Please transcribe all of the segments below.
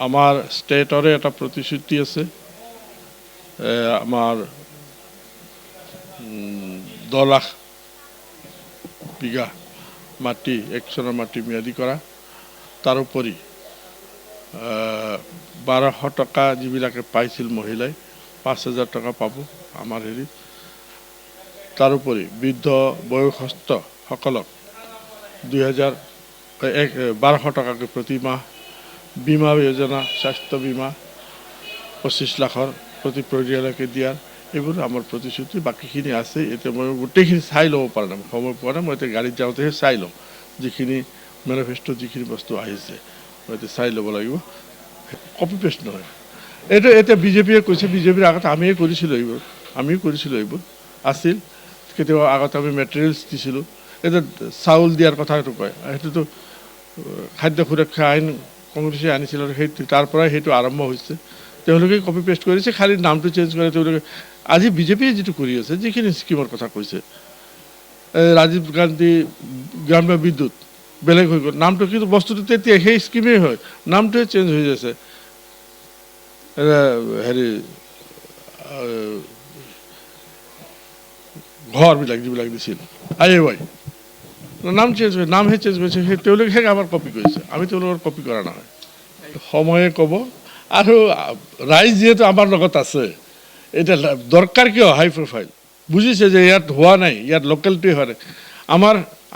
আমার স্টেটরে একটা প্রতিশ্রুতি আছে আমার 10 লাখ বিঘা মাটি একশনের মাটি মেয়াদি করা তার উপরই 1200 টাকা যিবিলাকে পাইছিল মহিলাই 5000 টাকা পাব আমার হেৰি তাৰ উপৰি বৃদ্ধ বয়সস্থ সকলক 1200 টাকাকে প্ৰতি মাহ বীমা যোজনা স্বাস্থ্য বীমা 25 লাখৰ প্ৰতি পৰিয়ালকে দিয়াৰ এইবোৰ আমাৰ প্ৰতিশ্ৰুতি বাকীখিনি আছে এতিয়া মই গোটেইখিনি চাই ল'ব পৰা নাই সময় পোৱা নাই মই এতিয়া গাড়ীত যাওঁতেহে চাই লওঁ যিখিনি মেনিফেষ্টো যিখিনি বস্তু আহিছে মই এতিয়া চাই ল'ব লাগিব কপি পেষ্ট নহয় এইটো এতিয়া বিজেপিয়ে কৈছে বিজেপিৰ আগতে আমিয়ে কৰিছিলোঁ এইবোৰ আছিল কেতিয়াবা আগতে আমি মেটেৰিয়েলছ দিছিলোঁ এতিয়া চাউল দিয়াৰ কথাটো কয় সেইটোতো খাদ্য সুৰক্ষা আইন কংগ্ৰেছে আনিছিল আৰু সেইটো তাৰ পৰাই সেইটো আৰম্ভ হৈছে তেওঁলোকে কপি পেষ্ট কৰিছে খালি নামটো চেঞ্জ কৰে তেওঁলোকে আজি বিজেপিয়ে যিটো কৰি আছে যিখিনি স্কিমৰ কথা কৈছে ৰাজীৱ গান্ধী গ্ৰাম্য বিদ্যুৎ বেলেগ হৈ গ'ল নামটো কিন্তু বস্তুটো তেতিয়া সেই স্কিমেই হয় নামটোৱে চেঞ্জ হৈ যাইছে হেৰি ঘৰবিলাক যিবিলাক দিছিল IAY নাম চেঞ্জ হৈ নামহে চেঞ্জ কৰিছে সেই তেওঁলোকে আমাৰ কপি কৰিছে আমি তেওঁলোকৰ কপি কৰা নহয় সময়ে ক'ব আৰু ৰাইজ যিহেতু আমাৰ লগত আছে এটা দৰকাৰ কিয় হাই প্ৰফাইল বুজিছে যে ইয়াত হোৱা নাই ইয়াত লোকেলটোৱে হোৱা নাই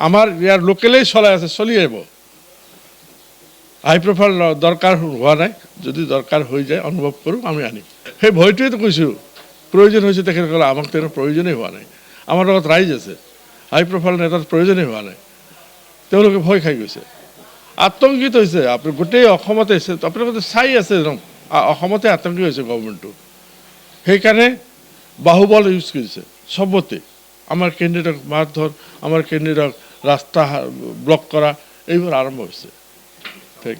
আমাৰ ইয়াৰ লোকেলেই চলাই আছে চলি আহিব হাই প্ৰফাইল দৰকাৰ হোৱা নাই যদি দৰকাৰ হৈ যায় অনুভৱ কৰোঁ আমি আনিম সেই ভয়টোৱেতো কৈছোঁ প্ৰয়োজন হৈছে তেখেতসকলে আমাক তেওঁৰ প্ৰয়োজনেই হোৱা নাই আমাৰ লগত ৰাইজ আছে হাই প্ৰফাইল নেতাৰ প্ৰয়োজনেই হোৱা নাই তেওঁলোকে ভয় খাই গৈছে আতংকিত হৈছে আপুনি গোটেই অসমতে আপোনালোকে চাই আছে অসমতে আতংকিত হৈছে গভৰ্ণমেণ্টটো সেইকাৰণে বাহুবল ইউজ কৰিছে চবতে আমাৰ কেণ্ডিডেটক মাৰধৰ আমাৰ কেণ্ডিডেটক ৰাস্তা ব্লক কৰা এইবোৰ আৰম্ভ হৈছে ঠিক